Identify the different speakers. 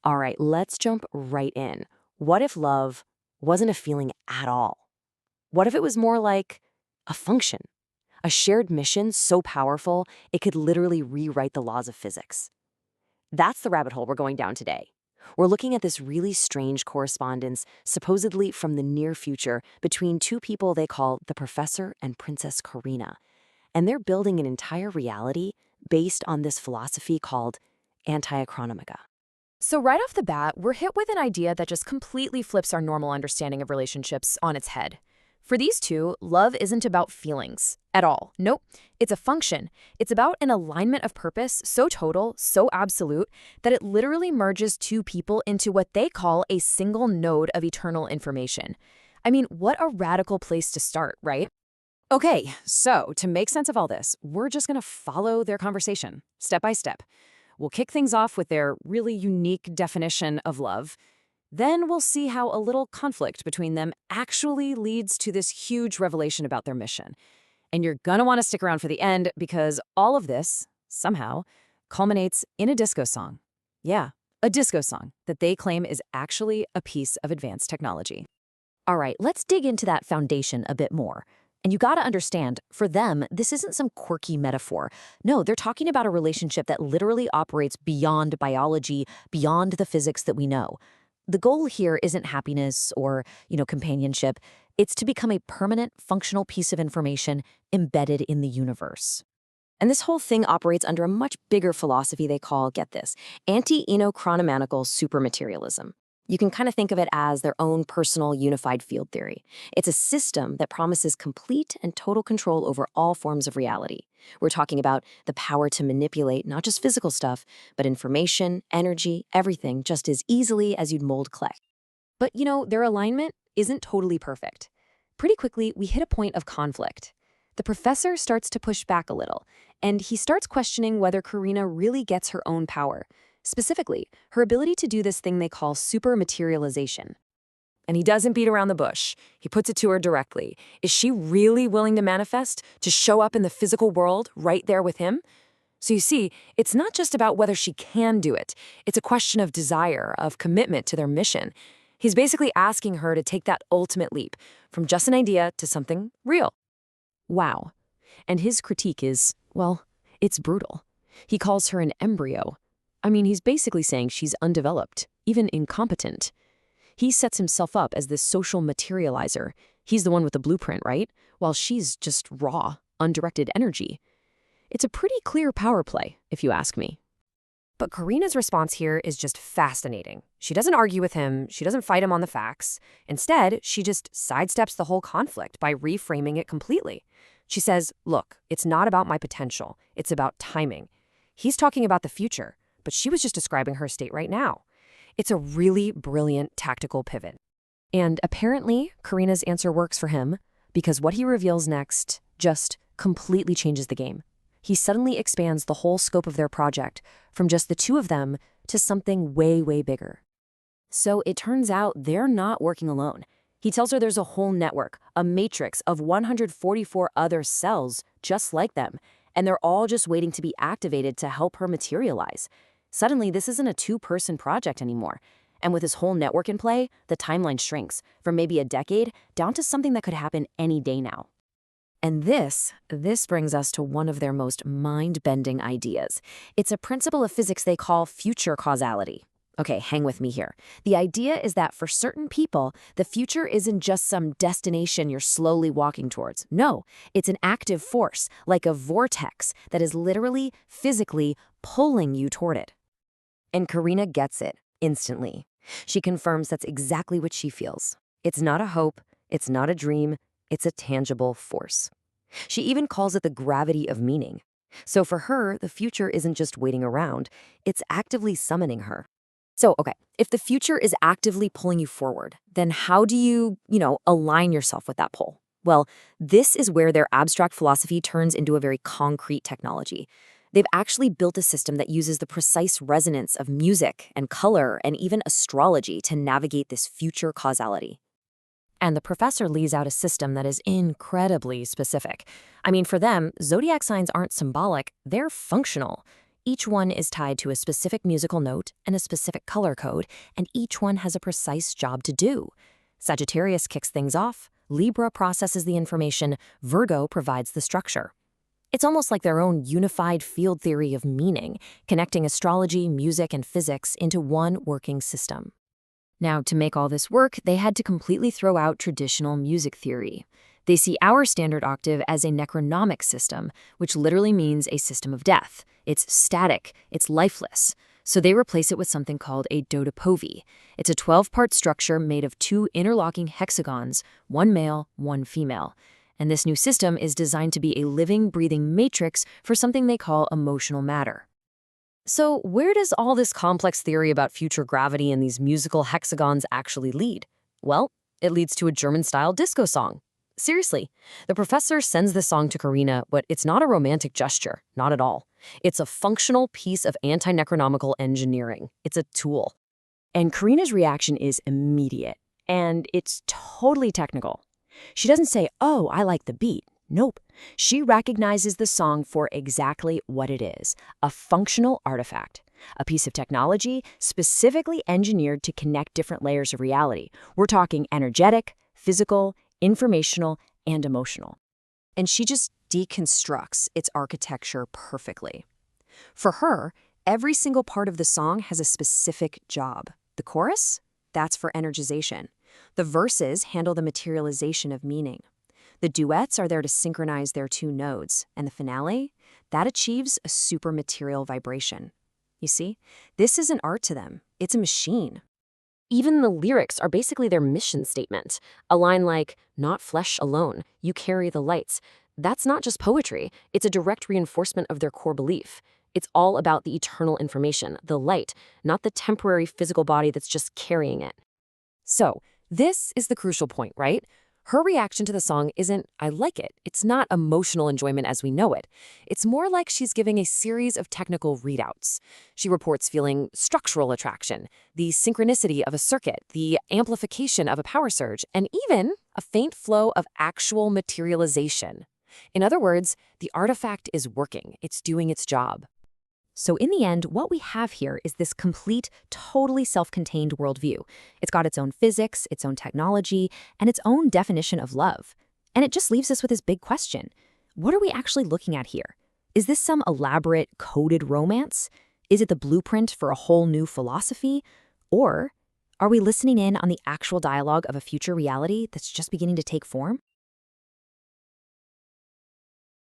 Speaker 1: All right, let's jump right in. What if love wasn't a feeling at all? What if it was more like a function, a shared mission so powerful it could literally rewrite the laws of physics? That's the rabbit hole we're going down today. We're looking at this really strange correspondence, supposedly from the near future, between two people they call the Professor and Princess Karina. And they're building an entire reality based on this philosophy called Antinecronomica.
Speaker 2: So right off the bat, we're hit with an idea that just completely flips our normal understanding of relationships on its head. For these two, love isn't about feelings at all. Nope, it's a function. It's about an alignment of purpose so total, so absolute, that it literally merges two people into what they call a single node of eternal information. I mean, what a radical place to start, right?
Speaker 1: Okay, so to make sense of all this, we're just going to follow their conversation, step by step. We'll kick things off with their really unique definition of love. Then we'll see how a little conflict between them actually leads to this huge revelation about their mission. And you're gonna want to stick around for the end because all of this, somehow, culminates in a disco song. Yeah, a disco song that they claim is actually a piece of advanced technology. All right, let's dig into that foundation a bit more. And you gotta understand, for them, this isn't some quirky metaphor. No, they're talking about a relationship that literally operates beyond biology, beyond the physics that we know. The goal here isn't happiness or, companionship. It's to become a permanent, functional piece of information embedded in the universe. And this whole thing operates under a much bigger philosophy they call, get this, anti-enocronomanical supermaterialism. You can kind of think of it as their own personal unified field theory. It's a system that promises complete and total control over all forms of reality. We're talking about the power to manipulate not just physical stuff, but information, energy, everything just as easily as you'd mold clay.
Speaker 2: But, their alignment isn't totally perfect. Pretty quickly, we hit a point of conflict. The professor starts to push back a little, and he starts questioning whether Karina really gets her own power. Specifically, her ability to do this thing they call supermaterialization.
Speaker 1: And he doesn't beat around the bush. He puts it to her directly. Is she really willing to manifest, to show up in the physical world right there with him? So you see, it's not just about whether she can do it. It's a question of desire, of commitment to their mission. He's basically asking her to take that ultimate leap, from just an idea to something real.
Speaker 2: Wow. And his critique is, well, it's brutal. He calls her an embryo. I mean, he's basically saying she's undeveloped, even incompetent. He sets himself up as this social materializer. He's the one with the blueprint, right? While she's just raw, undirected energy. It's a pretty clear power play, if you ask me.
Speaker 3: But Karina's response here is just fascinating. She doesn't argue with him. She doesn't fight him on the facts. Instead, she just sidesteps the whole conflict by reframing it completely. She says, look, it's not about my potential. It's about timing. He's talking about the future, but she was just describing her state right now. It's a really brilliant tactical pivot.
Speaker 2: And apparently, Karina's answer works for him because what he reveals next just completely changes the game. He suddenly expands the whole scope of their project from just the two of them to something way, way bigger.
Speaker 1: So it turns out they're not working alone. He tells her there's a whole network, a matrix of 144 other cells just like them, and they're all just waiting to be activated to help her materialize. Suddenly, this isn't a two-person project anymore. And with this whole network in play, the timeline shrinks from maybe a decade down to something that could happen any day now. And this brings us to one of their most mind-bending ideas. It's a principle of physics they call future causality. Okay, hang with me here. The idea is that for certain people, the future isn't just some destination you're slowly walking towards. No, it's an active force, like a vortex, that is literally, physically pulling you toward it. And Karina gets it instantly. She confirms that's exactly what she feels. It's not a hope, it's not a dream, it's a tangible force. She even calls it the gravity of meaning. So for her, the future isn't just waiting around, it's actively summoning her. So, okay, if the future is actively pulling you forward, then how do you, align yourself with that pull? Well, this is where their abstract philosophy turns into a very concrete technology. They've actually built a system that uses the precise resonance of music and color and even astrology to navigate this future causality. And the professor lays out a system that is incredibly specific. I mean, for them, zodiac signs aren't symbolic, they're functional. Each one is tied to a specific musical note and a specific color code, and each one has a precise job to do. Sagittarius kicks things off, Libra processes the information, Virgo provides the structure. It's almost like their own unified field theory of meaning, connecting astrology, music, and physics into one working system. Now, to make all this work, they had to completely throw out traditional music theory. They see our standard octave as a necronomic system, which literally means a system of death. It's static, it's lifeless. So they replace it with something called a dodepovy. It's a 12-part structure made of 2 interlocking hexagons, one male, one female. And this new system is designed to be a living, breathing matrix for something they call emotional matter. So where does all this complex theory about future gravity and these musical hexagons actually lead? Well, it leads to a German-style disco song. Seriously, the professor sends this song to Karina, but it's not a romantic gesture, not at all. It's a functional piece of anti-necronomical engineering. It's a tool. And Karina's reaction is immediate, and it's totally technical. She doesn't say, "Oh, I like the beat." Nope. She recognizes the song for exactly what it is, a functional artifact, a piece of technology specifically engineered to connect different layers of reality. We're talking energetic, physical, informational, and emotional. And she just deconstructs its architecture perfectly. For her, every single part of the song has a specific job. The chorus? That's for energization. The verses handle the materialization of meaning. The duets are there to synchronize their 2 nodes, and the finale? That achieves a supermaterial vibration. You see, this isn't art to them, it's a machine. Even the lyrics are basically their mission statement. A line like, "Not flesh alone, you carry the lights." That's not just poetry, it's a direct reinforcement of their core belief. It's all about the eternal information, the light, not the temporary physical body that's just carrying it. So, this is the crucial point, right? Her reaction to the song isn't, "I like it." It's not emotional enjoyment as we know it. It's more like she's giving a series of technical readouts. She reports feeling structural attraction, the synchronicity of a circuit, the amplification of a power surge, and even a faint flow of actual materialization. In other words, the artifact is working. It's doing its job. So in the end, what we have here is this complete, totally self-contained worldview. It's got its own physics, its own technology, and its own definition of love. And it just leaves us with this big question. What are we actually looking at here? Is this some elaborate, coded romance? Is it the blueprint for a whole new philosophy? Or are we listening in on the actual dialogue of a future reality that's just beginning to take form?